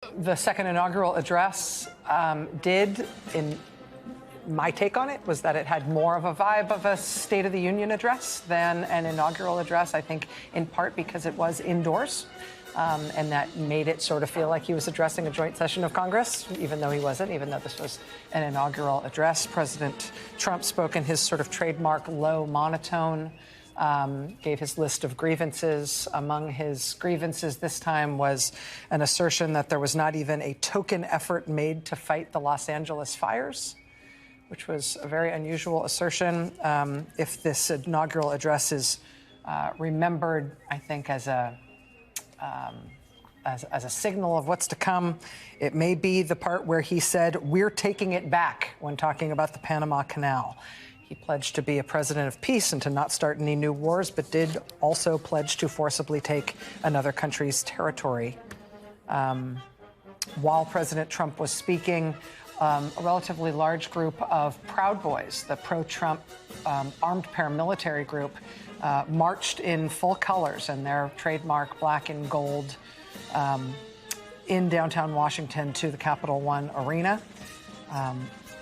The second inaugural address in my take on it was that it had more of a vibe of a State of the Union address than an inaugural address, I think in part because it was indoors. And that made it sort of feel like he was addressing a joint session of Congress, even though he wasn't, even though this was an inaugural address. President Trump spoke in his sort of trademark low monotone, gave his list of grievances. Among his grievances this time was an assertion that there was not even a token effort made to fight the Los Angeles fires, which was a very unusual assertion. If this inaugural address is remembered, I think, as a signal of what's to come, it may be the part where he said, "We're taking it back," when talking about the Panama Canal. He pledged to be a president of peace and to not start any new wars, but did also pledge to forcibly take another country's territory. While President Trump was speaking, a relatively large group of Proud Boys, the pro-Trump armed paramilitary group, marched in full colors and their trademark black and gold in downtown Washington to the Capital One Arena.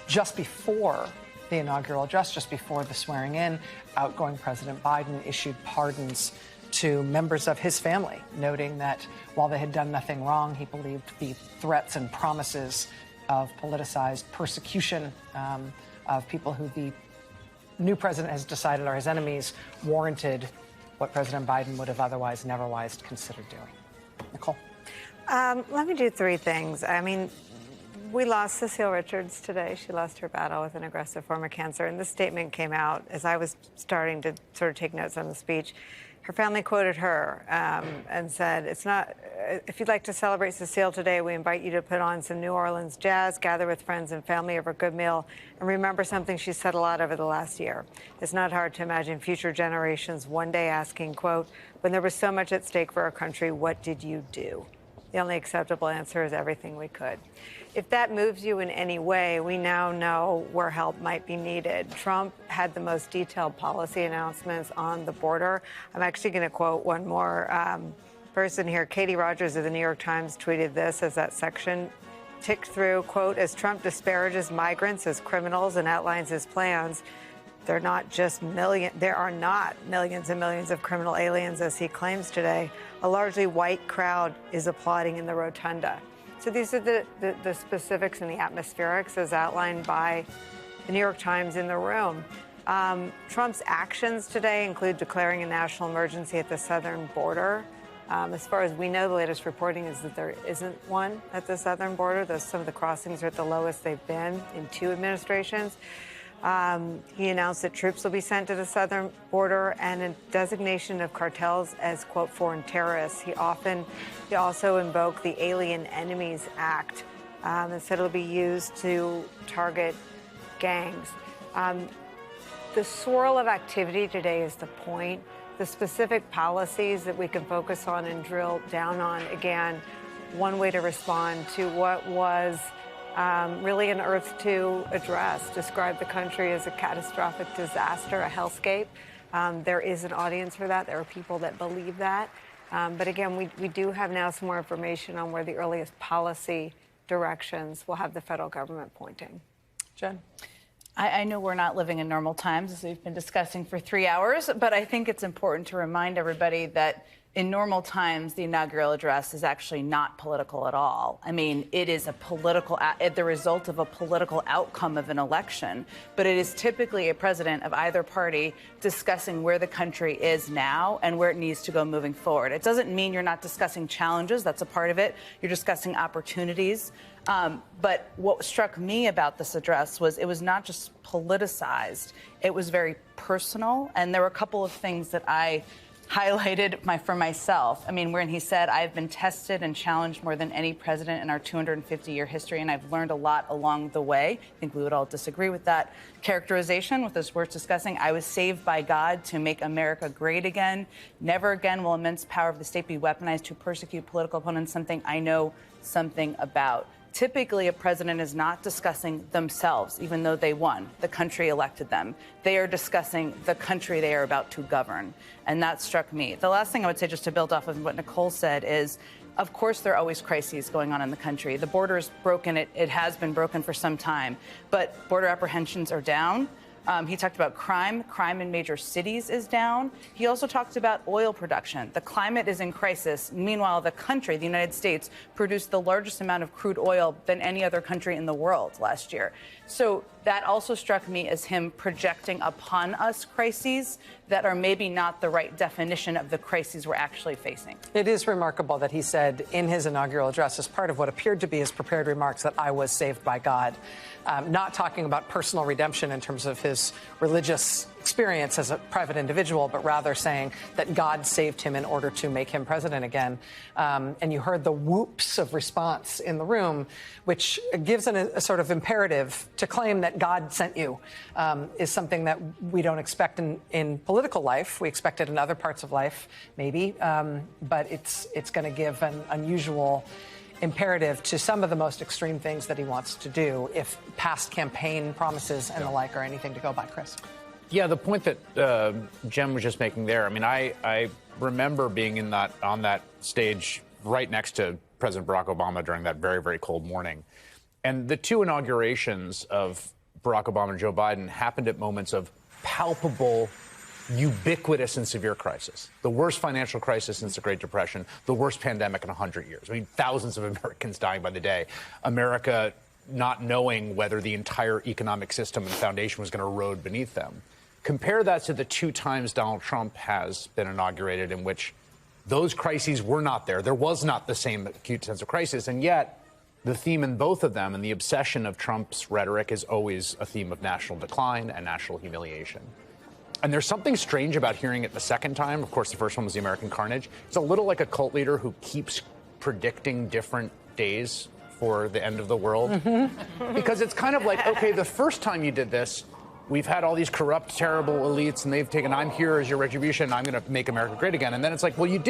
Just before the inaugural address, just before the swearing in, outgoing President Biden issued pardons to members of his family, noting that while they had done nothing wrong, he believed the threats and promises of politicized persecution of people who the new president has decided are his enemies warranted what President Biden would have otherwise never considered doing. Nicole? Let me do three things. I mean, we lost Cecile Richards today. She lost her battle with an aggressive form of cancer. And this statement came out as I was starting to sort of take notes on the speech. Her family quoted her and said, if you'd like to celebrate Cecile today, we invite you to put on some New Orleans jazz, gather with friends and family over a good meal, and remember something she said a lot over the last year. It's not hard to imagine future generations one day asking, quote, when there was so much at stake for our country, what did you do? The only acceptable answer is everything we could. If that moves you in any way, we now know where help might be needed. Trump had the most detailed policy announcements on the border. I'm actually going to quote one more person here. Katie Rogers of the New York Times tweeted this as that section ticked through, quote, as Trump disparages migrants as criminals and outlines his plans, there are not millions and millions of criminal aliens, as he claims today. A largely white crowd is applauding in the rotunda. So these are the specifics and the atmospherics as outlined by the New York Times in the room. Trump's actions today include declaring a national emergency at the southern border. As far as we know, the latest reporting is that there isn't one at the southern border. Some of the crossings are at the lowest they've been in 2 administrations. He announced that troops will be sent to the southern border and a designation of cartels as, quote, foreign terrorists. He also invoked the Alien Enemies Act and said it'll be used to target gangs. The swirl of activity today is the point. The specific policies that we can focus on and drill down on, again, one way to respond to what was really an Earth 2 address, described the country as a catastrophic disaster, a hellscape. There is an audience for that. There are people that believe that. But again, we do have now some more information on where the earliest policy directions will have the federal government pointing. Jen? I know we're not living in normal times, as we've been discussing for 3 hours, but I think it's important to remind everybody that in normal times, the inaugural address is actually not political at all. I mean, it is the result of a political outcome of an election, but it is typically a president of either party discussing where the country is now and where it needs to go moving forward. It doesn't mean you're not discussing challenges. That's a part of it. You're discussing opportunities. But what struck me about this address was it was not just politicized. It was very personal. And there were a couple of things that I highlighted for myself. I mean, when he said, I've been tested and challenged more than any president in our 250-year history, and I've learned a lot along the way. I think we would all disagree with that characterization, with this worth discussing. I was saved by God to make America great again. Never again will immense power of the state be weaponized to persecute political opponents, something I know something about. Typically, a president is not discussing themselves, even though they won. The country elected them. They are discussing the country they are about to govern. And that struck me. The last thing I would say, just to build off of what Nicole said, is Of course, there are always crises going on in the country. The border is broken. It has been broken for some time. But border apprehensions are down. He talked about crime. Crime in major cities is down. He also talked about oil production. The climate is in crisis. Meanwhile, the country, the United States, produced the largest amount of crude oil than any other country in the world last year. So that also struck me as him projecting upon us crises that are maybe not the right definition of the crises we're actually facing. It is remarkable that he said in his inaugural address, as part of what appeared to be his prepared remarks, that I was saved by God. Not talking about personal redemption in terms of his religious experience as a private individual, but rather saying that God saved him in order to make him president again. And you heard the whoops of response in the room, which gives a sort of imperative to claim that God sent you, is something that we don't expect in political life. We expect it in other parts of life, maybe, but it's going to give an unusual imperative to some of the most extreme things that he wants to do if past campaign promises and the like are anything to go by. Chris. Yeah, the point that Jem was just making there. I mean, I remember being on that stage right next to President Barack Obama during that very, very cold morning. And the two inaugurations of Barack Obama and Joe Biden happened at moments of palpable, ubiquitous and severe crisis. The worst financial crisis since the Great Depression, the worst pandemic in 100 years. I mean, thousands of Americans dying by the day. America not knowing whether the entire economic system and foundation was going to erode beneath them. Compare that to the two times Donald Trump has been inaugurated in which those crises were not there. There was not the same acute sense of crisis. And yet the theme in both of them and the obsession of Trump's rhetoric is always a theme of national decline and national humiliation. And there's something strange about hearing it the second time. Of course, the first one was the American carnage. It's a little like a cult leader who keeps predicting different days for the end of the world. Mm-hmm. Because it's kind of like, okay, the first time you did this, we've had all these corrupt, terrible elites, and they've taken, I'm here as your retribution, I'm going to make America great again. And then it's like, well, you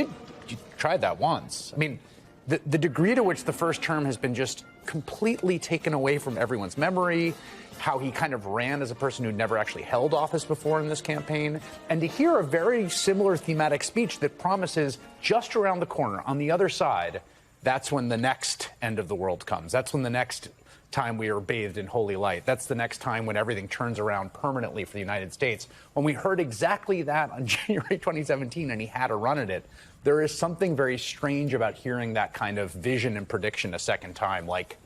tried that once. I mean, the degree to which the first term has been just completely taken away from everyone's memory, how he kind of ran as a person who never actually held office before in this campaign, and to hear a very similar thematic speech that promises just around the corner, on the other side, that's when the next end of the world comes. That's when the next time we are bathed in holy light. That's the next time when everything turns around permanently for the United States. When we heard exactly that on January 2017 and he had a run at it, there is something very strange about hearing that kind of vision and prediction a second time, like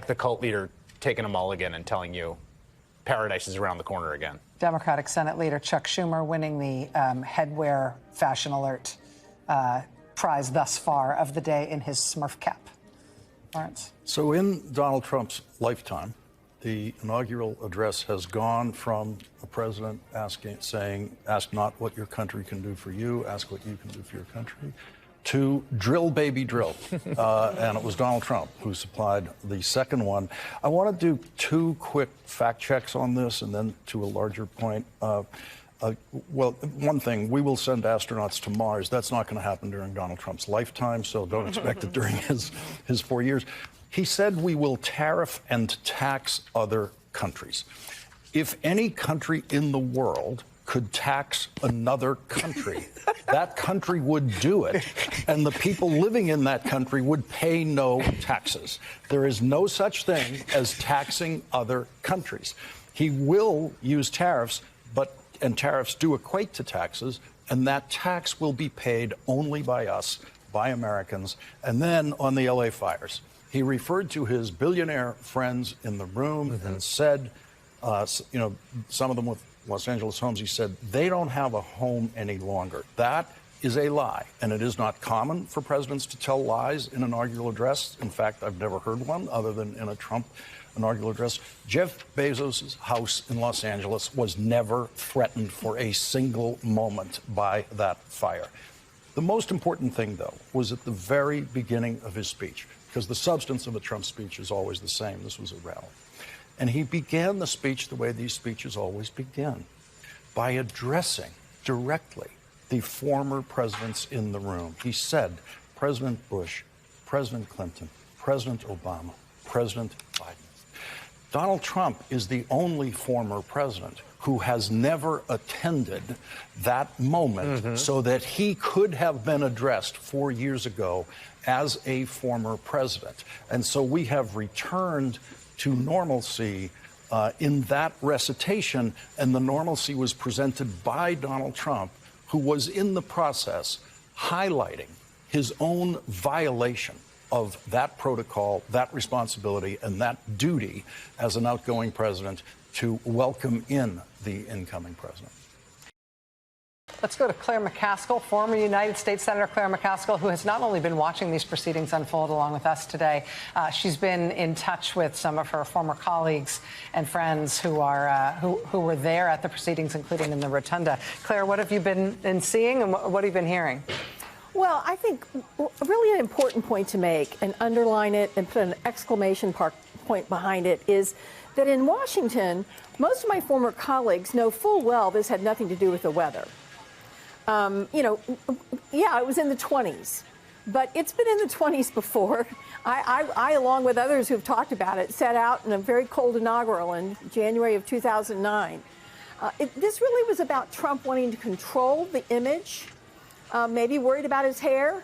the cult leader taking a mulligan and telling you paradise is around the corner again. Democratic Senate Leader Chuck Schumer winning the Headwear Fashion Alert prize thus far of the day in his Smurf cap. Lawrence. So in Donald Trump's lifetime, the inaugural address has gone from a president saying, ask not what your country can do for you, ask what you can do for your country, to drill, baby, drill. And it was Donald Trump who supplied the second one. I want to do two quick fact checks on this and then to a larger point. Well, one thing, we will send astronauts to Mars. That's not going to happen during Donald Trump's lifetime, so don't expect it during his 4 years. He said we will tariff and tax other countries. If any country in the world could tax another country, that country would do it, and the people living in that country would pay no taxes. There is no such thing as taxing other countries. He will use tariffs, and tariffs do equate to taxes, and that tax will be paid only by us, by Americans. And then on the LA fires, he referred to his billionaire friends in the room and said, some of them with Los Angeles homes, he said, they don't have a home any longer. That is a lie, and it is not common for presidents to tell lies in an inaugural address. In fact, I've never heard one other than in a Trump inaugural address. Jeff Bezos' house in Los Angeles was never threatened for a single moment by that fire. The most important thing, though, was at the very beginning of his speech, because the substance of a Trump speech is always the same. This was a rally. And he began the speech the way these speeches always begin, by addressing directly the former presidents in the room. He said, President Bush, President Clinton, President Obama, President Biden. Donald Trump is the only former president who has never attended that moment so that he could have been addressed 4 years ago as a former president. And so we have returned to normalcy in that recitation, and the normalcy was presented by Donald Trump, who was in the process highlighting his own violation of that protocol, that responsibility, and that duty as an outgoing president to welcome in the incoming president. Let's go to Claire McCaskill, former United States Senator Claire McCaskill, who has not only been watching these proceedings unfold along with us today, she's been in touch with some of her former colleagues and friends who were there at the proceedings, including in the rotunda. Claire, what have you been seeing, and what have you been hearing? Well, I think really an important point to make and underline it and put an exclamation point behind it is that in Washington, most of my former colleagues know full well this had nothing to do with the weather. Yeah, it was in the 20s, but it's been in the 20s before. I, along with others who've talked about it, sat out in a very cold inaugural in January of 2009. This really was about Trump wanting to control the image, maybe worried about his hair,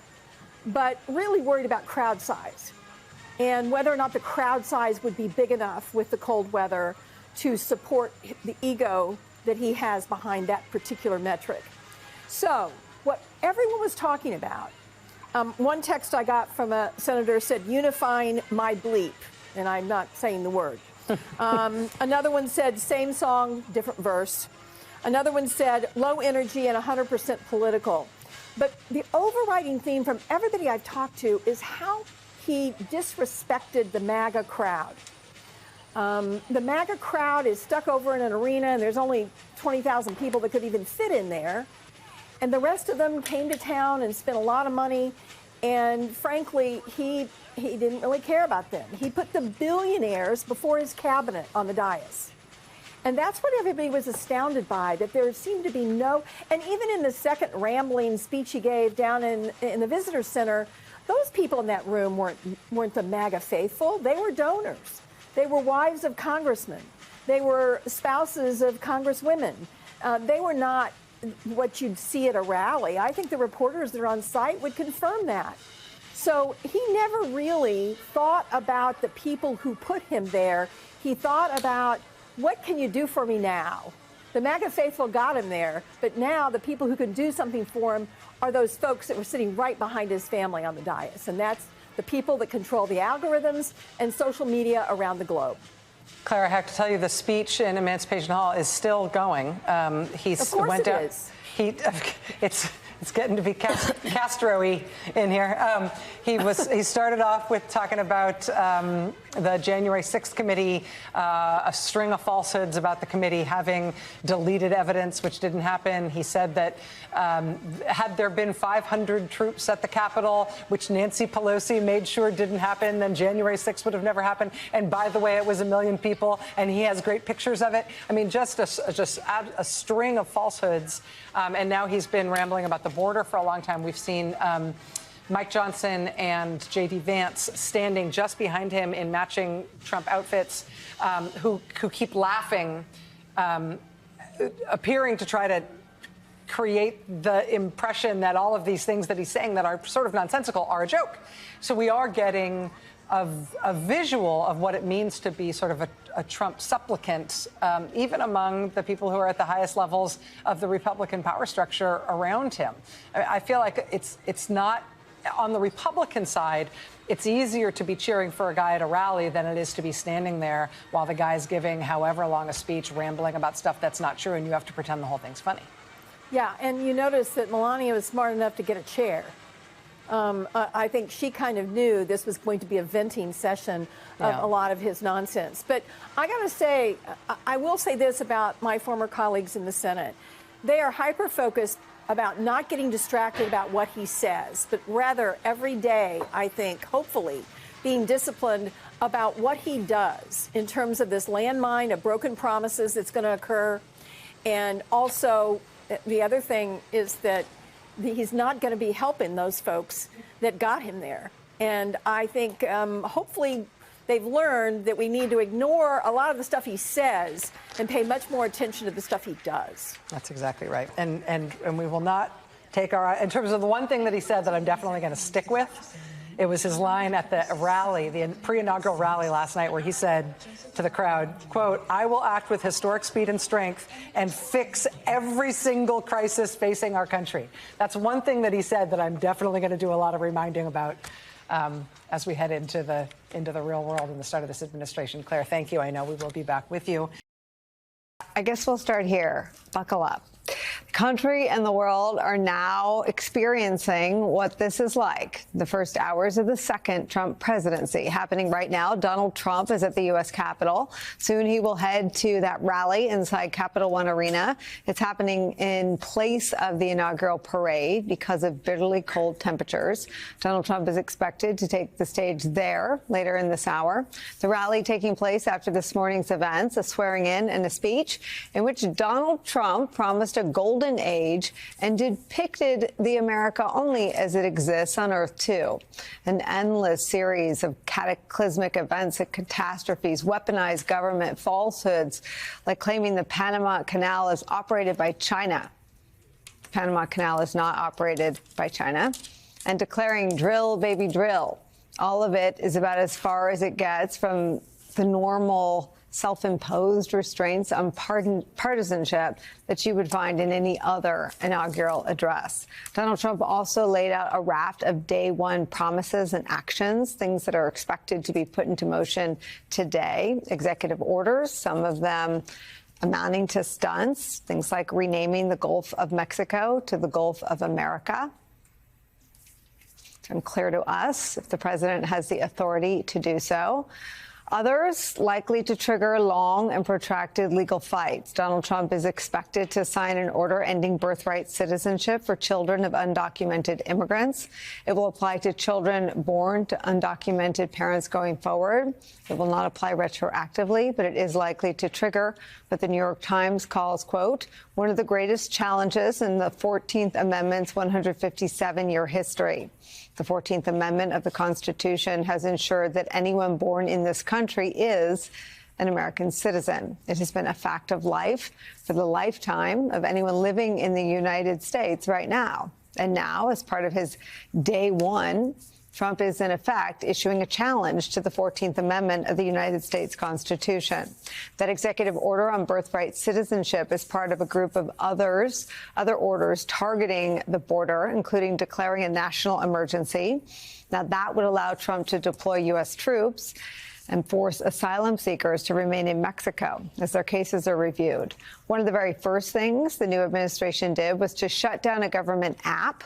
but really worried about crowd size and whether or not the crowd size would be big enough with the cold weather to support the ego that he has behind that particular metric. So what everyone was talking about, one text I got from a senator said, unifying my bleep, and I'm not saying the word. Another one said, same song, different verse. Another one said, low energy and 100% political. But the overriding theme from everybody I've talked to is how he disrespected the MAGA crowd. The MAGA crowd is stuck over in an arena, and there's only 20,000 people that could even fit in there. And the rest of them came to town and spent a lot of money. And frankly, he didn't really care about them. He put the billionaires before his cabinet on the dais. And that's what everybody was astounded by, that there seemed to be no, and even in the second rambling speech he gave down in the visitor center, those people in that room weren't the MAGA faithful. They were donors. They were wives of congressmen. They were spouses of congresswomen. They were not what you'd see at a rally. I think the reporters that are on site would confirm that. So he never really thought about the people who put him there. He thought about, what can you do for me now? The MAGA faithful got him there, but now the people who can do something for him are those folks that were sitting right behind his family on the dais. And that's the people that control the algorithms and social media around the globe. Claire, I have to tell you, the speech in Emancipation Hall is still going. Of course it is. It's getting to be Castro-y in here. He started off with talking about the January 6th committee, a string of falsehoods about the committee having deleted evidence, which didn't happen. He said that had there been 500 troops at the Capitol, which Nancy Pelosi made sure didn't happen, then January 6th would have never happened. And by the way, it was 1 million people, and he has great pictures of it. I mean, just a string of falsehoods. And now he's been rambling about the border for a long time. We've seen Mike Johnson and J.D. Vance standing just behind him in matching Trump outfits, who keep laughing, appearing to try to create the impression that all of these things that he's saying that are sort of nonsensical are a joke. So we are getting a visual of what it means to be sort of a Trump supplicant, even among the people who are at the highest levels of the Republican power structure around him. I feel like it's not on the Republican side. It's easier to be cheering for a guy at a rally than it is to be standing there while the guy's giving however long a speech, rambling about stuff that's not true, and you have to pretend the whole thing's funny. Yeah, and you notice that Melania was smart enough to get a chair. I think she kind of knew this was going to be a venting session of a lot of his nonsense. But I got to say, I will say this about my former colleagues in the Senate. They are hyper-focused about not getting distracted about what he says, but rather every day, I think, hopefully, being disciplined about what he does in terms of this landmine of broken promises that's going to occur. And also, the other thing is that he's not going to be helping those folks that got him there. And I think hopefully they've learned that we need to ignore a lot of the stuff he says and pay much more attention to the stuff he does. That's exactly right. And we will not take our, in terms of the one thing that he said that I'm definitely going to stick with, it was his line at the rally, the pre-inaugural rally last night, where he said to the crowd, quote, "I will act with historic speed and strength and fix every single crisis facing our country." That's one thing that he said that I'm definitely going to do a lot of reminding about as we head into the real world and the start of this administration. Claire, thank you. I know we will be back with you. I guess we'll start here. Buckle up. The country and the world are now experiencing what this is like. The first hours of the second Trump presidency happening right now. Donald Trump is at the U.S. Capitol. Soon he will head to that rally inside Capital One Arena. It's happening in place of the inaugural parade because of bitterly cold temperatures. Donald Trump is expected to take the stage there later in this hour. The rally taking place after this morning's events, a swearing in and a speech in which Donald Trump promised a golden age and depicted the America only as it exists on Earth, too. An endless series of cataclysmic events and catastrophes, weaponized government falsehoods, like claiming the Panama Canal is operated by China. The Panama Canal is not operated by China. And declaring drill, baby, drill. All of it is about as far as it gets from the normal self-imposed restraints on partisanship that you would find in any other inaugural address. Donald Trump also laid out a raft of day one promises and actions, things that are expected to be put into motion today. Executive orders, some of them amounting to stunts, things like renaming the Gulf of Mexico to the Gulf of America. It's unclear to us if the president has the authority to do so. Others likely to trigger long and protracted legal fights. Donald Trump is expected to sign an order ending birthright citizenship for children of undocumented immigrants. It will apply to children born to undocumented parents going forward. It will not apply retroactively, but it is likely to trigger what the New York Times calls, quote, one of the greatest challenges in the 14th Amendment's 157-year history. The 14th Amendment of the Constitution has ensured that anyone born in this country is an American citizen. It has been a fact of life for the lifetime of anyone living in the United States right now. And now, as part of his day one, Trump is, in effect, issuing a challenge to the 14th Amendment of the United States Constitution. That executive order on birthright citizenship is part of a group of other orders targeting the border, including declaring a national emergency. Now, that would allow Trump to deploy U.S. troops and force asylum seekers to remain in Mexico as their cases are reviewed. One of the very first things the new administration did was to shut down a government app.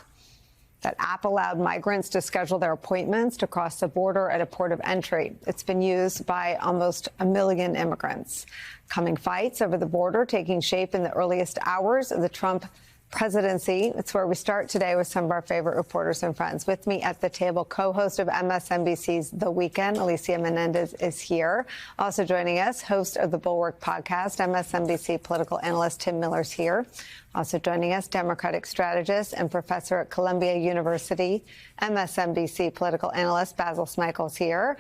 That app allowed migrants to schedule their appointments to cross the border at a port of entry. It's been used by almost 1 million immigrants. Coming fights over the border taking shape in the earliest hours of the Trump presidency. It's where we start today with some of our favorite reporters and friends. With me at the table, co-host of MSNBC's The Weekend, Alicia Menendez, is here. Also joining us, host of the Bulwark podcast, MSNBC political analyst Tim Miller's here. Also joining us, Democratic strategist and professor at Columbia University, MSNBC political analyst Basil Smykel's here.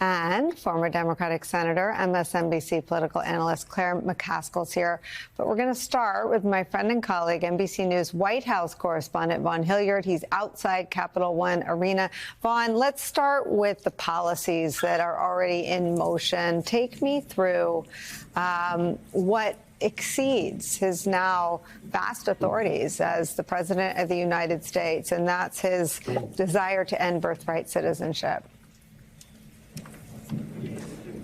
And former Democratic Senator, MSNBC political analyst Claire McCaskill's here. But we're going to start with my friend and colleague, NBC News White House correspondent Vaughn Hilliard. He's outside Capital One Arena. Vaughn, let's start with the policies that are already in motion. Take me through what exceeds his now vast authorities as the President of the United States, and that's his desire to end birthright citizenship.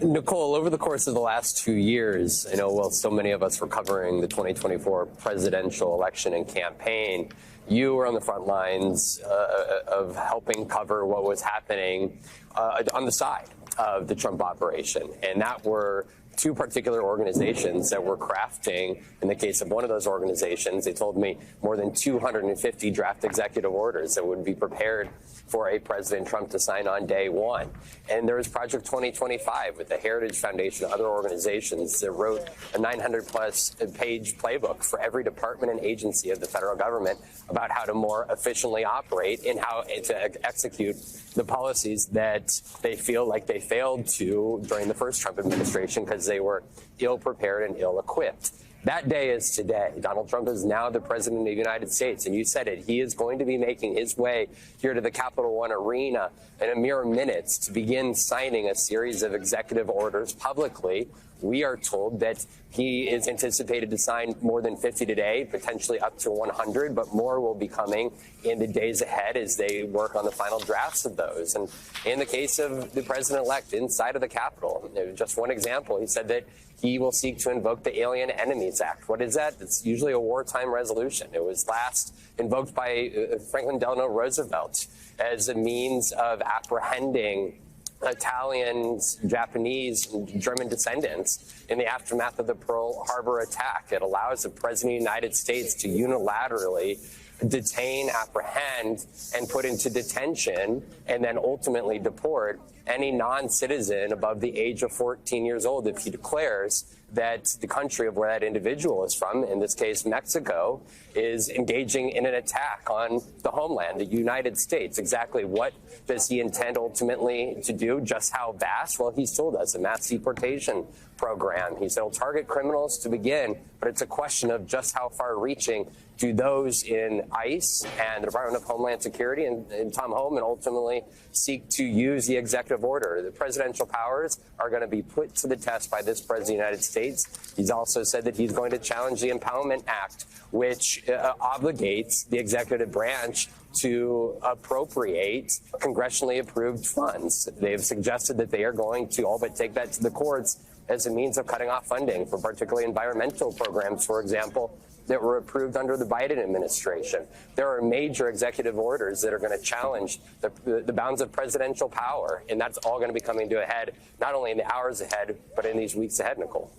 Nicole, over the course of the last 2 years, I know while so many of us were covering the 2024 presidential election and campaign, you were on the front lines of helping cover what was happening on the side of the Trump operation. And that were two particular organizations that were crafting, in the case of one of those organizations, they told me more than 250 draft executive orders that would be prepared for a President Trump to sign on day one. And there was Project 2025 with the Heritage Foundation and other organizations that wrote a 900-plus page playbook for every department and agency of the federal government about how to more efficiently operate and how to execute the policies that they feel like they failed to during the first Trump administration because they were ill-prepared and ill-equipped. That day is today. Donald Trump is now the president of the United States, and you said it. He is going to be making his way here to the Capital One Arena in a mere minutes to begin signing a series of executive orders publicly. We are told that he is anticipated to sign more than 50 today, potentially up to 100, but more will be coming in the days ahead as they work on the final drafts of those. And in the case of the president-elect inside of the Capitol, just one example, he said that he will seek to invoke the Alien Enemies Act. What is that? It's usually a wartime resolution. It was last invoked by Franklin Delano Roosevelt as a means of apprehending Italians, Japanese, and German descendants in the aftermath of the Pearl Harbor attack. It allows the President of the United States to unilaterally detain, apprehend, and put into detention, and then ultimately deport any non-citizen above the age of 14 years old if he declares that the country of where that individual is from, in this case Mexico, is engaging in an attack on the homeland, the United States. Exactly what does he intend ultimately to do? Just how vast? Well, he's told us, a mass deportation program. He said he'll target criminals to begin, but it's a question of just how far-reaching do those in ICE and the Department of Homeland Security and Tom Homan ultimately seek to use the executive order. The presidential powers are going to be put to the test by this president of the United States. He's also said that he's going to challenge the Empowerment Act, which obligates the executive branch to appropriate congressionally approved funds. They've suggested that they are going to all but take that to the courts as a means of cutting off funding for particularly environmental programs, for example, that were approved under the Biden administration. There are major executive orders that are going to challenge the bounds of presidential power, and that's all going to be coming to a head, not only in the hours ahead, but in these weeks ahead, Nicole.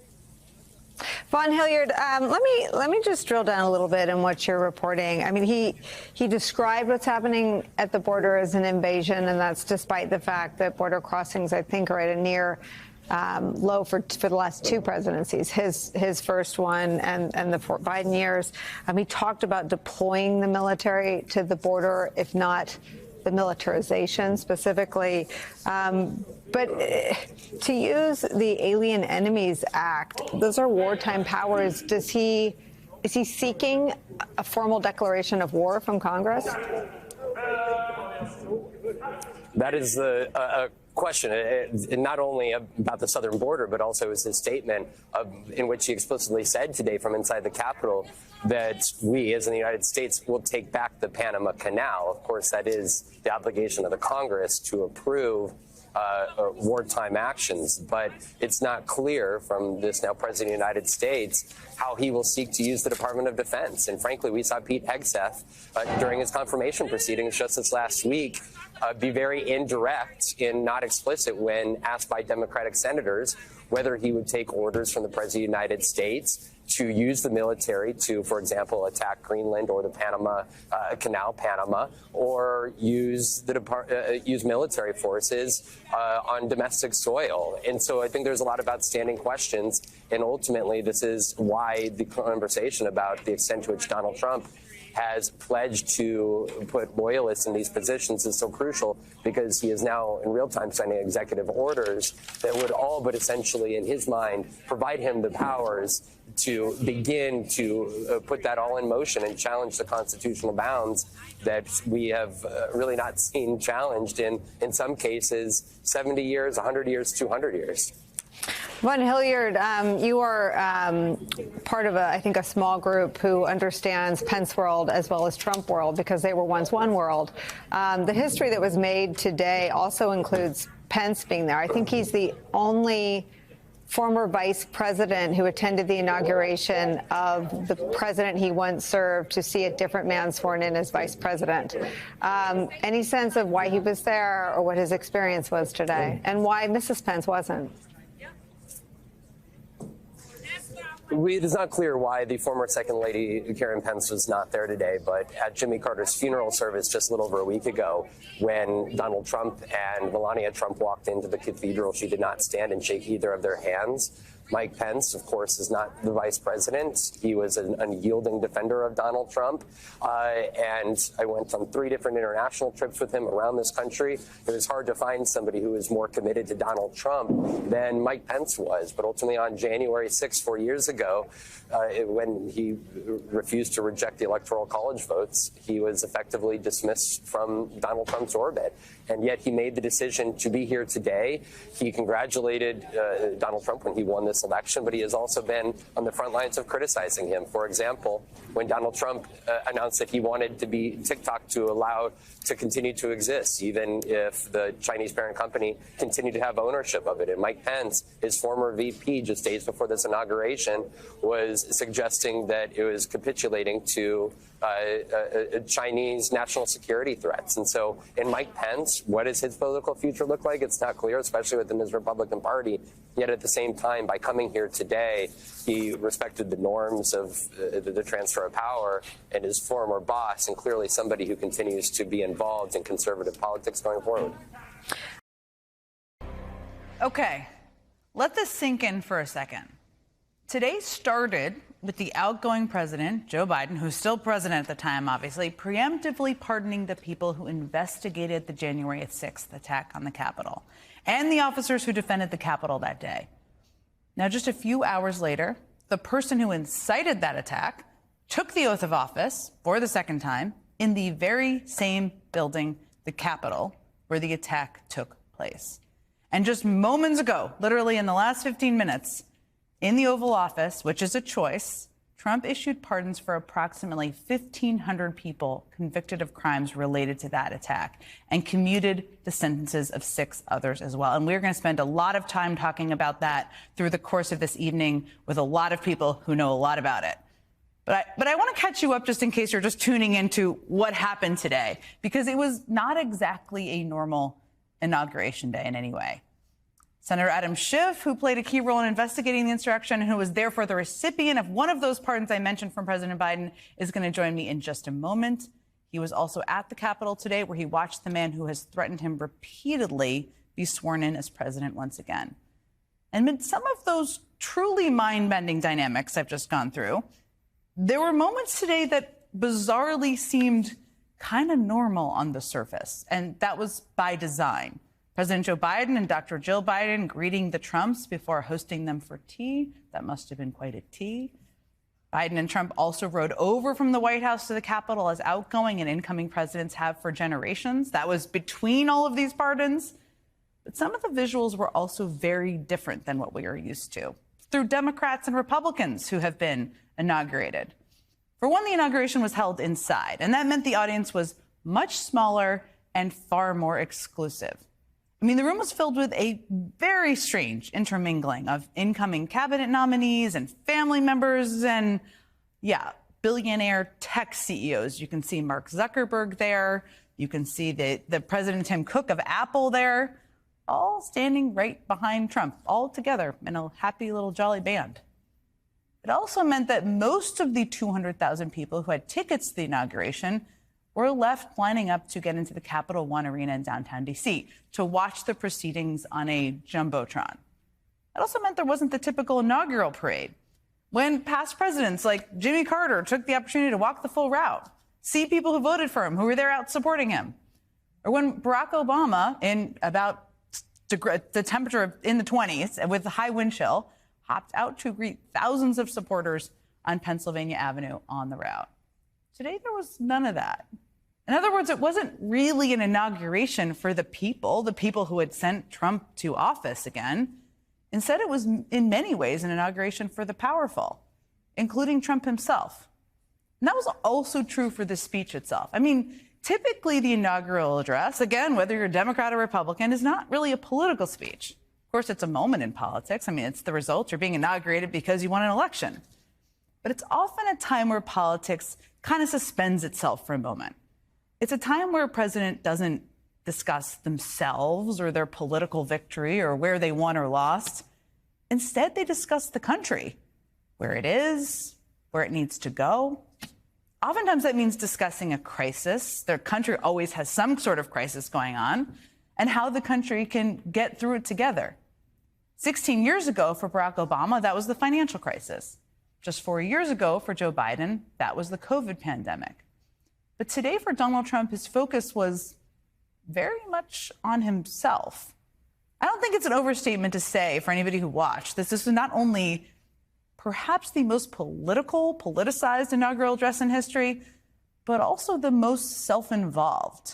Vaughn Hilliard, let me just drill down a little bit on what you're reporting. I mean, he described what's happening at the border as an invasion, and that's despite the fact that border crossings, I think, are at a near low for the last two presidencies, his first one and the Biden years. He talked about deploying the military to the border, if not the militarization specifically. But to use the Alien Enemies Act, those are wartime powers. Is he seeking a formal declaration of war from Congress? That is the question, not only about the southern border, but also is his statement in which he explicitly said today from inside the Capitol that we, as in the United States, will take back the Panama Canal. Of course, that is the obligation of the Congress to approve wartime actions, but it's not clear from this now President of the United States how he will seek to use the Department of Defense. And frankly, we saw Pete Hegseth during his confirmation proceedings just this last week be very indirect and not explicit when asked by Democratic senators whether he would take orders from the President of the United States to use the military to, for example, attack Greenland or the Panama Canal, Panama, or use use military forces on domestic soil. And so I think there's a lot of outstanding questions. And ultimately, this is why the conversation about the extent to which Donald Trump has pledged to put loyalists in these positions is so crucial, because he is now in real time signing executive orders that would all but essentially, in his mind, provide him the powers to begin to put that all in motion and challenge the constitutional bounds that we have really not seen challenged in some cases, 70 years, 100 years, 200 years. Vaughn Hilliard, you are part of, I think, a small group who understands Pence world as well as Trump world, because they were once one world. The history that was made today also includes Pence being there. I think he's the only former vice president who attended the inauguration of the president he once served to see a different man sworn in as vice president. Any sense of why he was there or what his experience was today, and why Mrs. Pence wasn't? It is not clear why the former Second Lady Karen Pence was not there today, but at Jimmy Carter's funeral service just a little over a week ago, when Donald Trump and Melania Trump walked into the cathedral, she did not stand and shake either of their hands. Mike Pence, of course, is not the vice president. He was an unyielding defender of Donald Trump. And I went on 3 different international trips with him around this country. It was hard to find somebody who was more committed to Donald Trump than Mike Pence was. But ultimately, on January 6th, 4 years ago, when he refused to reject the Electoral College votes, he was effectively dismissed from Donald Trump's orbit. And yet he made the decision to be here today. He congratulated Donald Trump when he won this election, but he has also been on the front lines of criticizing him. For example, when Donald Trump announced that he wanted to be TikTok to allow to continue to exist, even if the Chinese parent company continued to have ownership of it. And Mike Pence, his former VP, just days before this inauguration, was suggesting that it was capitulating to Chinese national security threats. And so in Mike Pence, what does his political future look like? It's not clear, especially within his Republican Party. Yet at the same time, by coming here today, he respected the norms of the transfer of power and his former boss, and clearly somebody who continues to be involved in conservative politics going forward. Okay, let this sink in for a second. Today started with the outgoing president, Joe Biden, who's still president at the time, obviously, preemptively pardoning the people who investigated the January 6th attack on the Capitol and the officers who defended the Capitol that day. Now, just a few hours later, the person who incited that attack took the oath of office for the second time in the very same building, the Capitol, where the attack took place. And just moments ago, literally in the last 15 minutes, in the Oval Office, which is a choice, Trump issued pardons for approximately 1,500 people convicted of crimes related to that attack and commuted the sentences of 6 others as well. And we're going to spend a lot of time talking about that through the course of this evening with a lot of people who know a lot about it. But I want to catch you up just in case you're just tuning into what happened today, because it was not exactly a normal inauguration day in any way. Senator Adam Schiff, who played a key role in investigating the insurrection and who was therefore the recipient of one of those pardons I mentioned from President Biden, is going to join me in just a moment. He was also at the Capitol today, where he watched the man who has threatened him repeatedly be sworn in as president once again. And amid some of those truly mind-bending dynamics I've just gone through, there were moments today that bizarrely seemed kind of normal on the surface, and that was by design. President Joe Biden and Dr. Jill Biden greeting the Trumps before hosting them for tea. That must have been quite a tea. Biden and Trump also rode over from the White House to the Capitol, as outgoing and incoming presidents have for generations. That was between all of these pardons. But some of the visuals were also very different than what we are used to, through Democrats and Republicans who have been inaugurated. For one, the inauguration was held inside, and that meant the audience was much smaller and far more exclusive. I mean, the room was filled with a very strange intermingling of incoming cabinet nominees and family members and, billionaire tech CEOs. You can see Mark Zuckerberg there. You can see the President Tim Cook of Apple there, all standing right behind Trump, all together in a happy little jolly band. It also meant that most of the 200,000 people who had tickets to the inauguration were left lining up to get into the Capital One Arena in downtown D.C. to watch the proceedings on a jumbotron. It also meant there wasn't the typical inaugural parade, when past presidents like Jimmy Carter took the opportunity to walk the full route, see people who voted for him, who were there out supporting him, or when Barack Obama, in about the temperature in the 20s with a high wind chill, hopped out to greet thousands of supporters on Pennsylvania Avenue on the route. Today, there was none of that. In other words, it wasn't really an inauguration for the people who had sent Trump to office again. Instead, it was in many ways an inauguration for the powerful, including Trump himself. And that was also true for the speech itself. I mean, typically the inaugural address, again, whether you're Democrat or Republican, is not really a political speech. Of course, it's a moment in politics. I mean, it's the result. You're being inaugurated because you won an election. But it's often a time where politics kind of suspends itself for a moment. It's a time where a president doesn't discuss themselves or their political victory or where they won or lost. Instead, they discuss the country, where it is, where it needs to go. Oftentimes that means discussing a crisis. Their country always has some sort of crisis going on, and how the country can get through it together. 16 years ago for Barack Obama, that was the financial crisis. Just 4 years ago for Joe Biden, that was the COVID pandemic. But today for Donald Trump, his focus was very much on himself. I don't think it's an overstatement to say, for anybody who watched, this is not only perhaps the most politicized inaugural address in history, but also the most self-involved.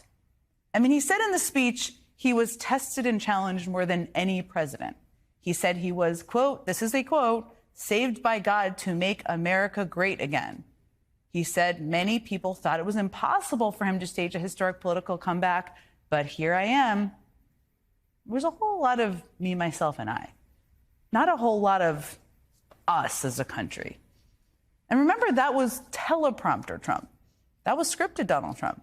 I mean, he said in the speech he was tested and challenged more than any president. He said he was, quote, this is a quote, saved by God to make America great again. He said many people thought it was impossible for him to stage a historic political comeback, but here I am. There was a whole lot of me, myself, and I. Not a whole lot of us as a country. And remember, that was teleprompter Trump. That was scripted Donald Trump.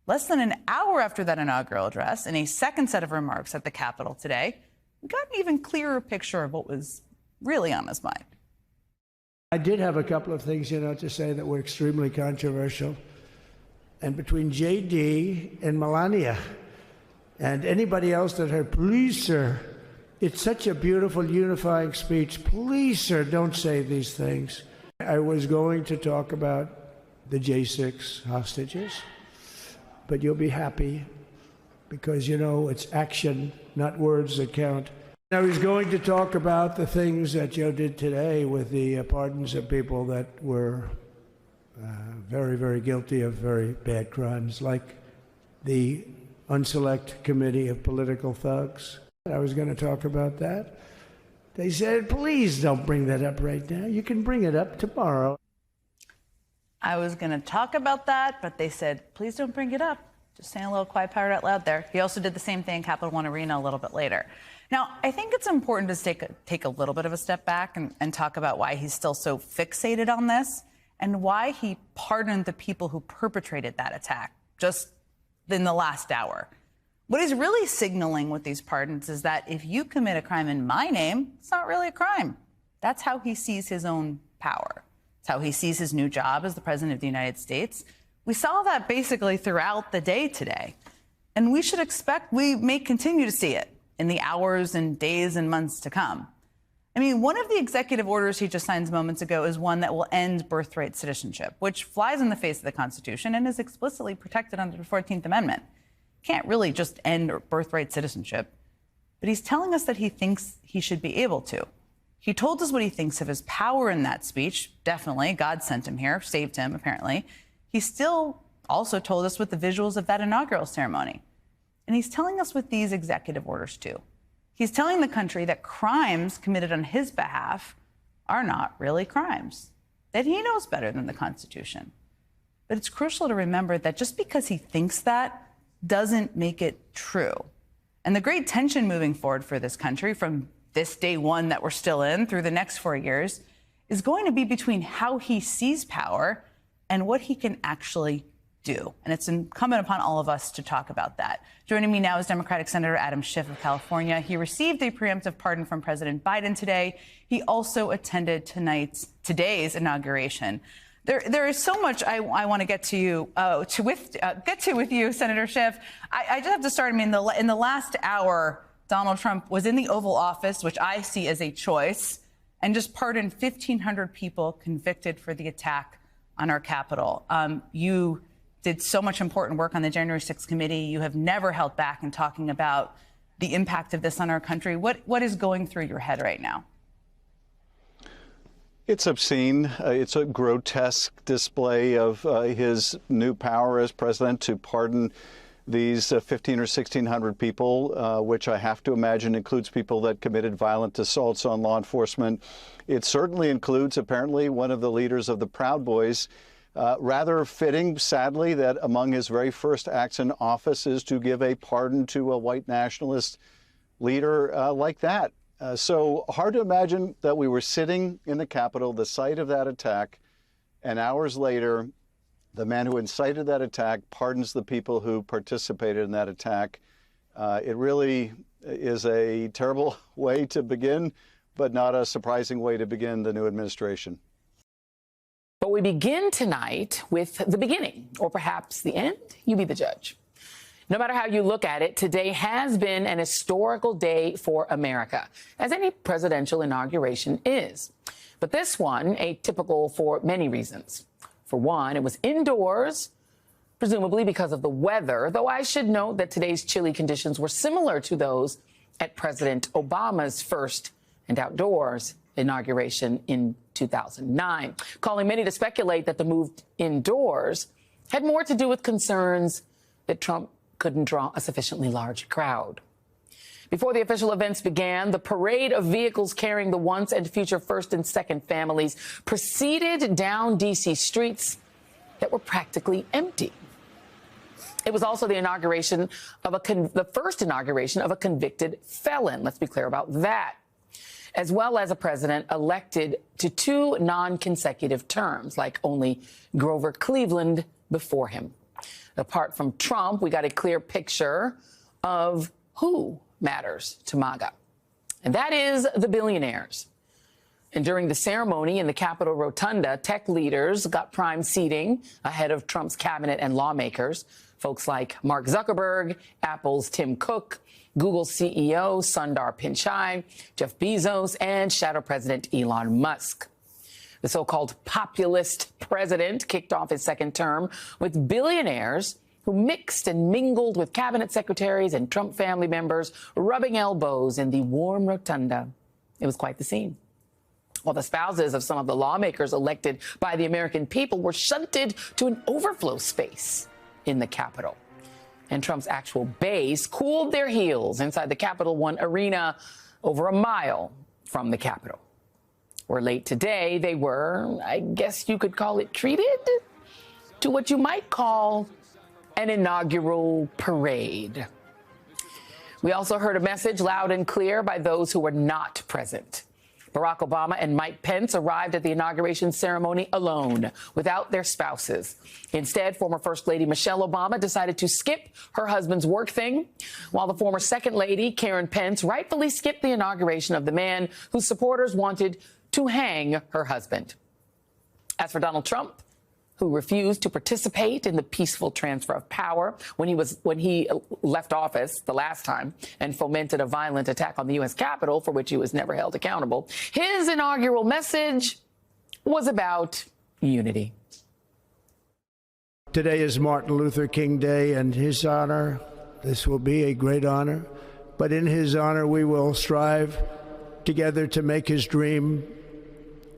Less than an hour after that inaugural address, in a second set of remarks at the Capitol today, we got an even clearer picture of what was really on his mind. I did have a couple of things, to say that were extremely controversial. And between JD and Melania and anybody else that heard, please, sir, it's such a beautiful unifying speech. Please, sir, don't say these things. I was going to talk about the J6 hostages, but you'll be happy because, it's action, not words that count. I was going to talk about the things that Joe did today with the pardons of people that were very, very guilty of very bad crimes, like the Unselect Committee of Political Thugs. I was going to talk about that. They said, please don't bring that up right now. You can bring it up tomorrow. I was going to talk about that, but they said, please don't bring it up. Just saying a little quiet part out loud there. He also did the same thing in Capital One Arena a little bit later. Now, I think it's important to take a little bit of a step back and talk about why he's still so fixated on this and why he pardoned the people who perpetrated that attack just in the last hour. What he's really signaling with these pardons is that if you commit a crime in my name, it's not really a crime. That's how he sees his own power. It's how he sees his new job as the president of the United States. We saw that basically throughout the day today. And we may continue to see it in the hours and days and months to come. I mean, one of the executive orders he just signed moments ago is one that will end birthright citizenship, which flies in the face of the Constitution and is explicitly protected under the 14th Amendment. Can't really just end birthright citizenship, but he's telling us that he thinks he should be able to. He told us what he thinks of his power in that speech. Definitely, God sent him here, saved him, apparently. He still also told us with the visuals of that inaugural ceremony. And he's telling us with these executive orders, too. He's telling the country that crimes committed on his behalf are not really crimes, that he knows better than the Constitution. But it's crucial to remember that just because he thinks that doesn't make it true. And the great tension moving forward for this country from this day one that we're still in through the next 4 years is going to be between how he sees power and what he can actually do. And it's incumbent upon all of us to talk about that. Joining me now is Democratic Senator Adam Schiff of California. He received a preemptive pardon from President Biden today. He also attended today's inauguration. There is so much I want to get to with you, Senator Schiff. I just have to start. I mean, in the last hour, Donald Trump was in the Oval Office, which I see as a choice, and just pardoned 1,500 people convicted for the attack on our Capitol. You did so much important work on the January 6th committee. You have never held back in talking about the impact of this on our country. What is going through your head right now? It's obscene. It's a grotesque display of his new power as president to pardon these 1,500 or 1,600 people, which I have to imagine includes people that committed violent assaults on law enforcement. It certainly includes, apparently, one of the leaders of the Proud Boys. Rather fitting, sadly, that among his very first acts in office is to give a pardon to a white nationalist leader like that. So hard to imagine that we were sitting in the Capitol, the site of that attack, and hours later, the man who incited that attack pardons the people who participated in that attack. It really is a terrible way to begin but not a surprising way to begin the new administration. But we begin tonight with the beginning, or perhaps the end. You be the judge. No matter how you look at it, today has been an historical day for America, as any presidential inauguration is. But this one, atypical for many reasons. For one, it was indoors, presumably because of the weather, though I should note that today's chilly conditions were similar to those at President Obama's first and outdoors inauguration in 2009, calling many to speculate that the move indoors had more to do with concerns that Trump couldn't draw a sufficiently large crowd. Before the official events began, the parade of vehicles carrying the once and future first and second families proceeded down D.C. streets that were practically empty. It was also the inauguration of the first inauguration of a convicted felon. Let's be clear about that. As well as a president elected to 2 non-consecutive terms, like only Grover Cleveland before him. Apart from Trump, we got a clear picture of who matters to MAGA, and that is the billionaires. And during the ceremony in the Capitol Rotunda, tech leaders got prime seating ahead of Trump's cabinet and lawmakers. Folks like Mark Zuckerberg, Apple's Tim Cook, Google's CEO Sundar Pichai, Jeff Bezos, and Shadow President Elon Musk. The so-called populist president kicked off his second term with billionaires who mixed and mingled with cabinet secretaries and Trump family members, rubbing elbows in the warm rotunda. It was quite the scene. While the spouses of some of the lawmakers elected by the American people were shunted to an overflow space in the Capitol. And Trump's actual base cooled their heels inside the Capital One Arena over a mile from the Capitol. Where late today, they were, I guess you could call it, treated to what you might call an inaugural parade. We also heard a message loud and clear by those who were not present. Barack Obama and Mike Pence arrived at the inauguration ceremony alone, without their spouses. Instead, former First Lady Michelle Obama decided to skip her husband's work thing, while the former Second Lady, Karen Pence, rightfully skipped the inauguration of the man whose supporters wanted to hang her husband. As for Donald Trump, who refused to participate in the peaceful transfer of power when he left office the last time and fomented a violent attack on the U.S. Capitol, for which he was never held accountable, his inaugural message was about unity. Today is Martin Luther King Day, and his honor, this will be a great honor, but in his honor we will strive together to make his dream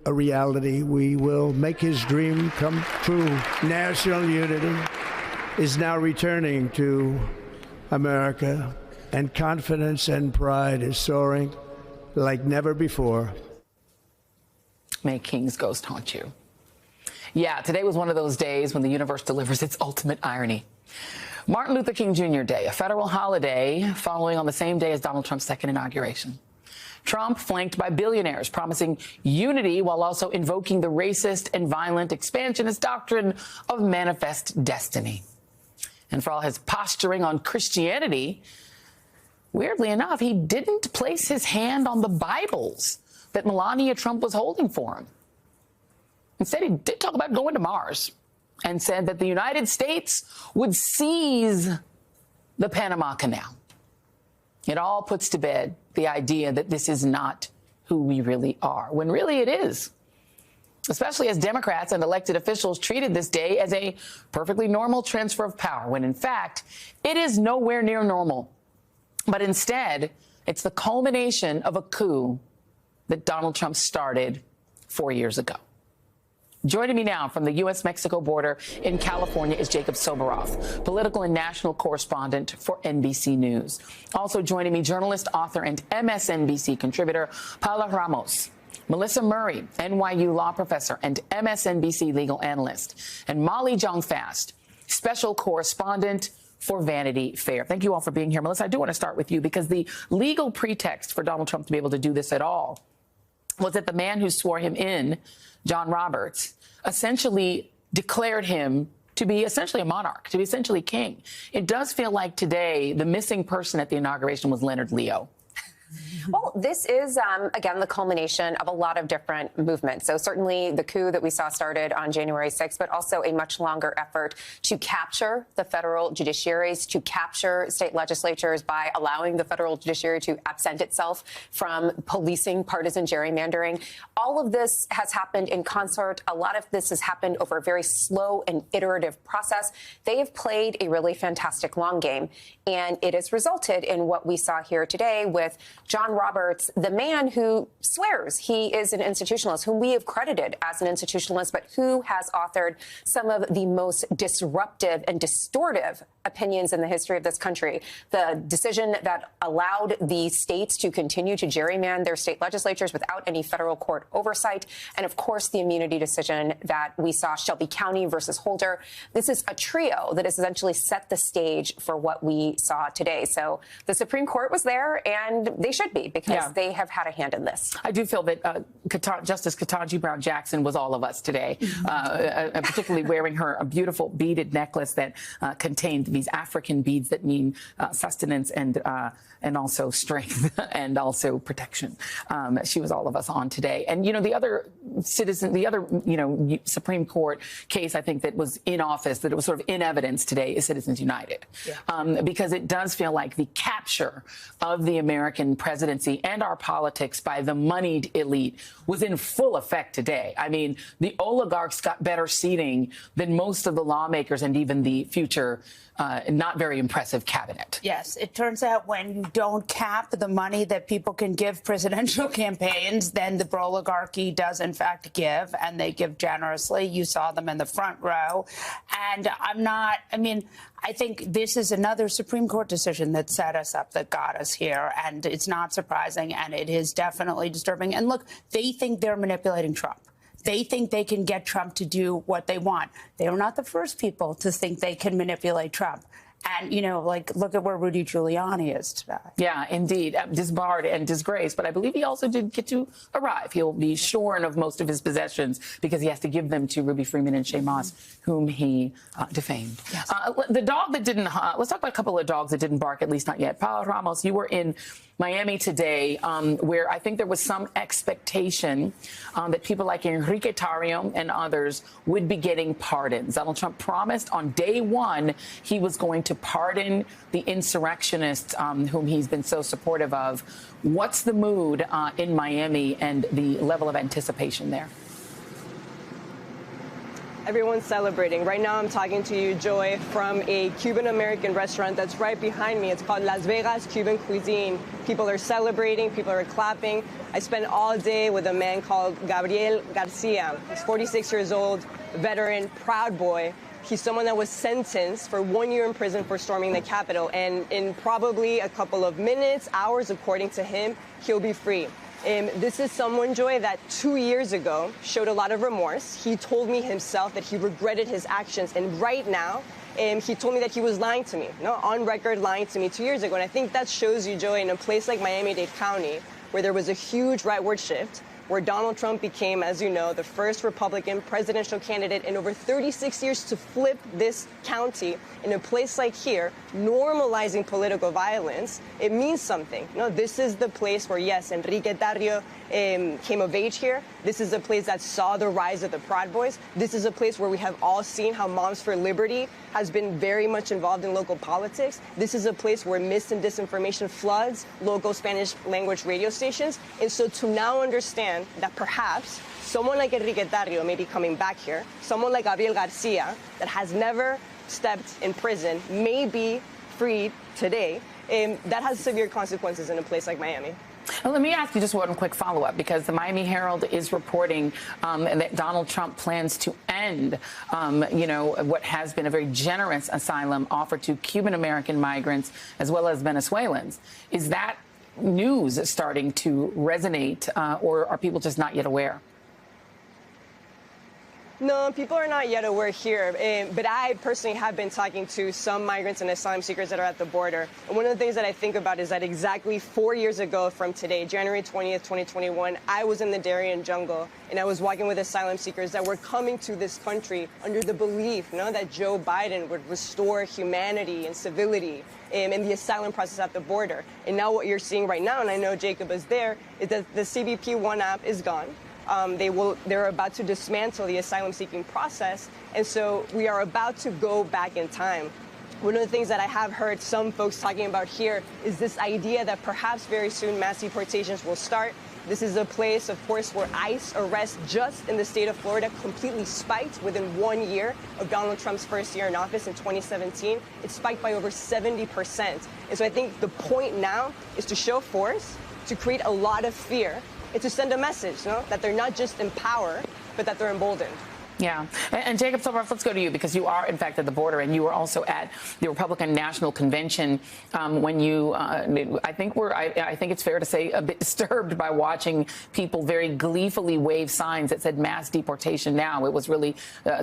a reality. We will make his dream come true. National unity is now returning to America, and confidence and pride is soaring like never before. May King's ghost haunt you. Yeah, today was one of those days when the universe delivers its ultimate irony. Martin Luther King Jr. Day, a federal holiday following on the same day as Donald Trump's second inauguration. Trump flanked by billionaires promising unity while also invoking the racist and violent expansionist doctrine of manifest destiny. And for all his posturing on Christianity, weirdly enough, he didn't place his hand on the Bibles that Melania Trump was holding for him. Instead, he did talk about going to Mars and said that the United States would seize the Panama Canal. It all puts to bed the idea that this is not who we really are, when really it is. Especially as Democrats and elected officials treated this day as a perfectly normal transfer of power, when in fact, it is nowhere near normal. But instead, it's the culmination of a coup that Donald Trump started 4 years ago. Joining me now from the U.S.-Mexico border in California is Jacob Soboroff, political and national correspondent for NBC News. Also joining me, journalist, author, and MSNBC contributor Paula Ramos. Melissa Murray, NYU law professor and MSNBC legal analyst. And Molly Jong-Fast, special correspondent for Vanity Fair. Thank you all for being here. Melissa, I do want to start with you because the legal pretext for Donald Trump to be able to do this at all was that the man who swore him in, John Roberts, essentially declared him to be essentially a monarch, to be essentially king. It does feel like today the missing person at the inauguration was Leonard Leo. Well, this is, again, the culmination of a lot of different movements. So certainly the coup that we saw started on January 6th, but also a much longer effort to capture the federal judiciaries, to capture state legislatures by allowing the federal judiciary to absent itself from policing partisan gerrymandering. All of this has happened in concert. A lot of this has happened over a very slow and iterative process. They have played a really fantastic long game, and it has resulted in what we saw here today with John Roberts, the man who swears he is an institutionalist, whom we have credited as an institutionalist, but who has authored some of the most disruptive and distortive opinions in the history of this country. The decision that allowed the states to continue to gerrymander their state legislatures without any federal court oversight. And of course, the immunity decision that we saw, Shelby County versus Holder. This is a trio that has essentially set the stage for what we saw today. So the Supreme Court was there, and they should be, because they have had a hand in this. I do feel that Justice Ketanji Brown Jackson was all of us today, particularly wearing her a beautiful beaded necklace that contained these African beads that mean sustenance and also strength and also protection. She was all of us on today. And, you know, the other Supreme Court case, I think, that was in office, that it was sort of in evidence today, is Citizens United. Because it does feel like the capture of the American presidency and our politics by the moneyed elite was in full effect today. I mean, the oligarchs got better seating than most of the lawmakers and even the future not very impressive cabinet. Yes, it turns out when you don't cap the money that people can give presidential campaigns, then the oligarchy does in fact give, and they give generously. You saw them in the front row. And I think this is another Supreme Court decision that set us up, that got us here. And it's not surprising, and it is definitely disturbing. And look, they think they're manipulating Trump. They think they can get Trump to do what they want. They are not the first people to think they can manipulate Trump. And, you know, like, look at where Rudy Giuliani is today. Yeah, indeed. Disbarred and disgraced. But I believe he also did get to arrive. He'll be shorn of most of his possessions because he has to give them to Ruby Freeman and Shaye Moss, whom he defamed. Yes. The dog that didn't, let's talk about a couple of dogs that didn't bark, at least not yet. Paola Ramos, you were in Miami today, where I think there was some expectation that people like Enrique Tarrio and others would be getting pardons. Donald Trump promised on day one he was going to pardon the insurrectionists whom he's been so supportive of. What's the mood in Miami and the level of anticipation there? Everyone's celebrating. Right now I'm talking to you, Joy, from a Cuban-American restaurant that's right behind me. It's called Las Vegas Cuban Cuisine. People are celebrating, people are clapping. I spent all day with a man called Gabriel Garcia. He's 46 years old, veteran, Proud Boy. He's someone that was sentenced for 1 year in prison for storming the Capitol. And in probably a couple of minutes, hours, according to him, he'll be free. This is someone, Joy, that 2 years ago showed a lot of remorse. He told me himself that he regretted his actions. And right now, he told me that he was lying to me, on record lying to me 2 years ago. And I think that shows you, Joy, in a place like Miami-Dade County, where there was a huge rightward shift, where Donald Trump became, as you know, the first Republican presidential candidate in over 36 years to flip this county. In a place like here, normalizing political violence, it means something. This is the place where, yes, Enrique Tarrio came of age here. This is a place that saw the rise of the Proud Boys. This is a place where we have all seen how Moms for Liberty has been very much involved in local politics. This is a place where mis and disinformation floods local Spanish language radio stations. And so to now understand that perhaps someone like Enrique Tarrio may be coming back here, someone like Gabriel Garcia that has never stepped in prison may be freed today, that has severe consequences in a place like Miami. Well, let me ask you just one quick follow-up, because the Miami Herald is reporting that Donald Trump plans to end, what has been a very generous asylum offered to Cuban-American migrants as well as Venezuelans. Is that news starting to resonate, or are people just not yet aware? No, people are not yet aware here, but I personally have been talking to some migrants and asylum seekers that are at the border. And one of the things that I think about is that exactly 4 years ago from today, January 20th, 2021, I was in the Darien jungle and I was walking with asylum seekers that were coming to this country under the belief, that Joe Biden would restore humanity and civility in the asylum process at the border. And now what you're seeing right now, and I know Jacob is there, is that the CBP One app is gone. They're about to dismantle the asylum-seeking process, and so we are about to go back in time. One of the things that I have heard some folks talking about here is this idea that perhaps very soon mass deportations will start. This is a place, of course, where ICE arrests just in the state of Florida completely spiked within 1 year of Donald Trump's first year in office in 2017. It spiked by over 70%. And so I think the point now is to show force, to create a lot of fear, and to send a message, that they're not just in power, but that they're emboldened. Yeah. And Jacob Soboroff, let's go to you, because you are, in fact, at the border, and you were also at the Republican National Convention when you, I think it's fair to say, a bit disturbed by watching people very gleefully wave signs that said mass deportation now. It was really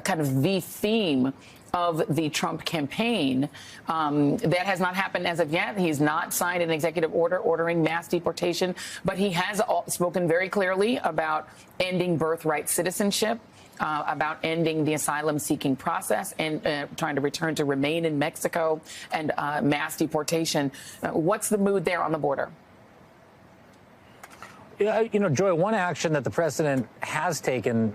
kind of the theme of the Trump campaign. That has not happened as of yet. He's not signed an executive order ordering mass deportation, but he has spoken very clearly about ending birthright citizenship, about ending the asylum-seeking process and trying to return to remain in Mexico, and mass deportation. What's the mood there on the border? Joy, one action that the president has taken,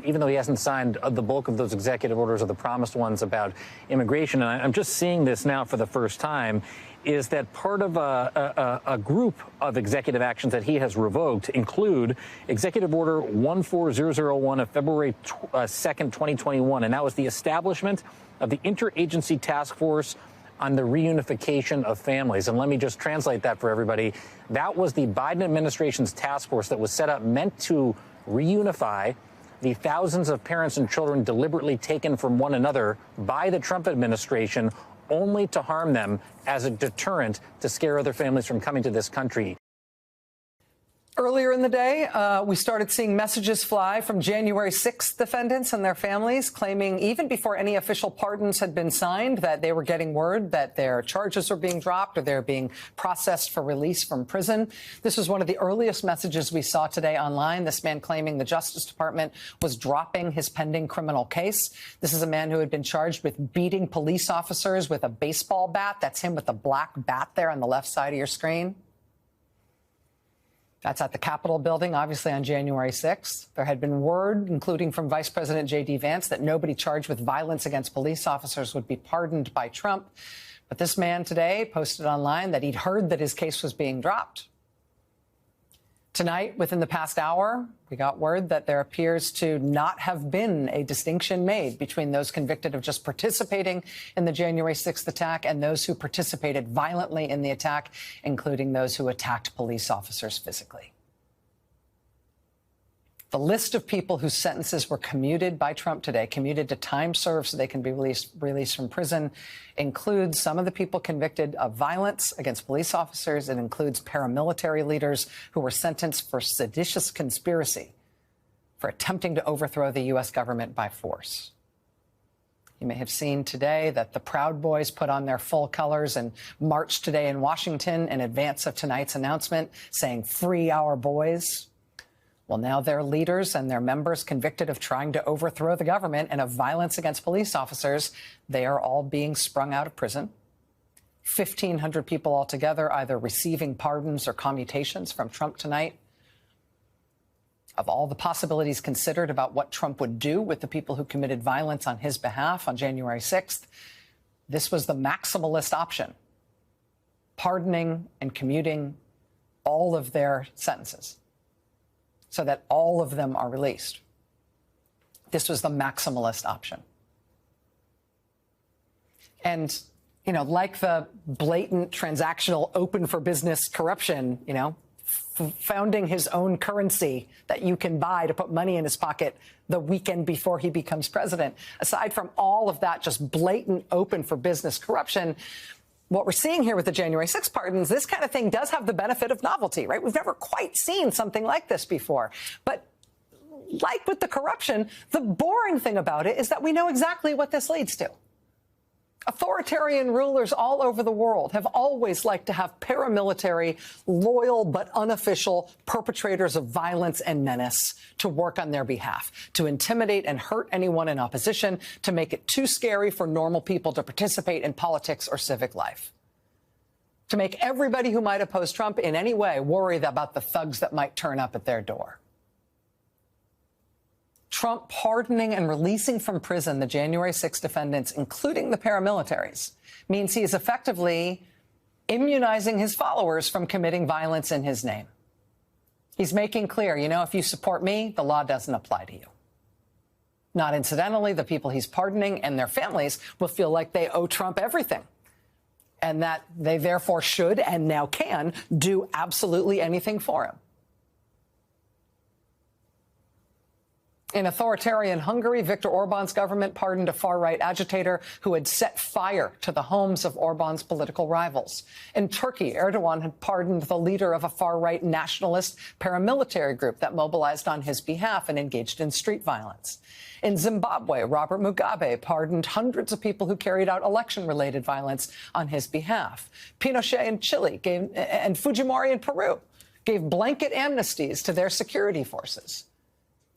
even though he hasn't signed the bulk of those executive orders or the promised ones about immigration, and I'm just seeing this now for the first time, is that part of a group of executive actions that he has revoked include Executive Order 14001 of February 2nd, 2021, and that was the establishment of the Interagency Task Force on the Reunification of Families. And let me just translate that for everybody. That was the Biden administration's task force that was set up, meant to reunify the thousands of parents and children deliberately taken from one another by the Trump administration, only to harm them as a deterrent to scare other families from coming to this country. Earlier in the day, we started seeing messages fly from January 6th defendants and their families, claiming even before any official pardons had been signed that they were getting word that their charges are being dropped or they're being processed for release from prison. This was one of the earliest messages we saw today online. This man claiming the Justice Department was dropping his pending criminal case. This is a man who had been charged with beating police officers with a baseball bat. That's him with the black bat there on the left side of your screen. That's at the Capitol building, obviously, on January 6th. There had been word, including from Vice President J.D. Vance, that nobody charged with violence against police officers would be pardoned by Trump. But this man today posted online that he'd heard that his case was being dropped. Tonight, within the past hour, we got word that there appears to not have been a distinction made between those convicted of just participating in the January 6th attack and those who participated violently in the attack, including those who attacked police officers physically. The list of people whose sentences were commuted by Trump today, commuted to time served so they can be released from prison, includes some of the people convicted of violence against police officers. It includes paramilitary leaders who were sentenced for seditious conspiracy for attempting to overthrow the U.S. government by force. You may have seen today that the Proud Boys put on their full colors and marched today in Washington in advance of tonight's announcement, saying, "Free our boys." Well, now their leaders and their members convicted of trying to overthrow the government and of violence against police officers, they are all being sprung out of prison. 1,500 people altogether either receiving pardons or commutations from Trump tonight. Of all the possibilities considered about what Trump would do with the people who committed violence on his behalf on January 6th, this was the maximalist option, pardoning and commuting all of their sentences, so that all of them are released. This was the maximalist option. And, like the blatant transactional open for business corruption, founding his own currency that you can buy to put money in his pocket the weekend before he becomes president. Aside from all of that just blatant open for business corruption, what we're seeing here with the January 6th pardons, this kind of thing does have the benefit of novelty, right? We've never quite seen something like this before. But like with the corruption, the boring thing about it is that we know exactly what this leads to. Authoritarian rulers all over the world have always liked to have paramilitary, loyal but unofficial perpetrators of violence and menace to work on their behalf, to intimidate and hurt anyone in opposition, to make it too scary for normal people to participate in politics or civic life, to make everybody who might oppose Trump in any way worry about the thugs that might turn up at their door. Trump pardoning and releasing from prison the January 6 defendants, including the paramilitaries, means he is effectively immunizing his followers from committing violence in his name. He's making clear, you know, if you support me, the law doesn't apply to you. Not incidentally, the people he's pardoning and their families will feel like they owe Trump everything, and that they therefore should and now can do absolutely anything for him. In authoritarian Hungary, Viktor Orban's government pardoned a far-right agitator who had set fire to the homes of Orban's political rivals. In Turkey, Erdogan had pardoned the leader of a far-right nationalist paramilitary group that mobilized on his behalf and engaged in street violence. In Zimbabwe, Robert Mugabe pardoned hundreds of people who carried out election-related violence on his behalf. Pinochet in Chile and Fujimori in Peru gave blanket amnesties to their security forces.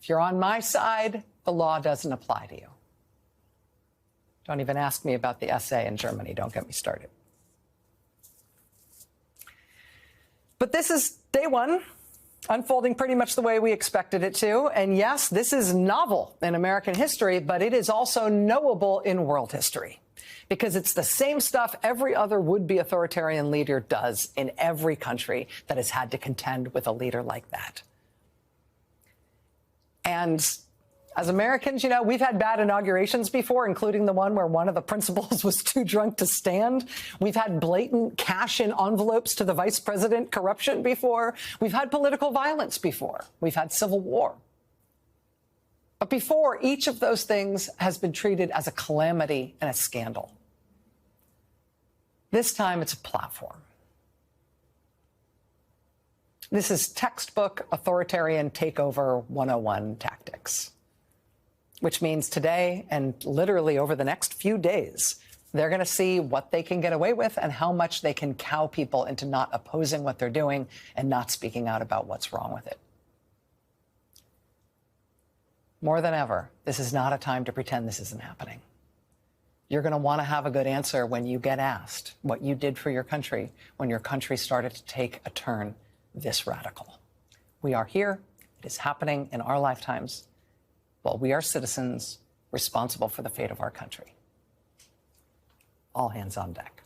If you're on my side, the law doesn't apply to you. Don't even ask me about the SA in Germany. Don't get me started. But this is day one, unfolding pretty much the way we expected it to. And yes, this is novel in American history, but it is also knowable in world history, because it's the same stuff every other would-be authoritarian leader does in every country that has had to contend with a leader like that. And as Americans, you know, we've had bad inaugurations before, including the one where one of the principals was too drunk to stand. We've had blatant cash in envelopes to the vice president corruption before. We've had political violence before. We've had civil war. But before, each of those things has been treated as a calamity and a scandal. This time, it's a platform. This is textbook authoritarian takeover 101 tactics, which means today and literally over the next few days, they're going to see what they can get away with and how much they can cow people into not opposing what they're doing and not speaking out about what's wrong with it. More than ever, this is not a time to pretend this isn't happening. You're going to want to have a good answer when you get asked what you did for your country when your country started to take a turn this radical. We are here. It is happening in our lifetimes while we are citizens responsible for the fate of our country. All hands on deck.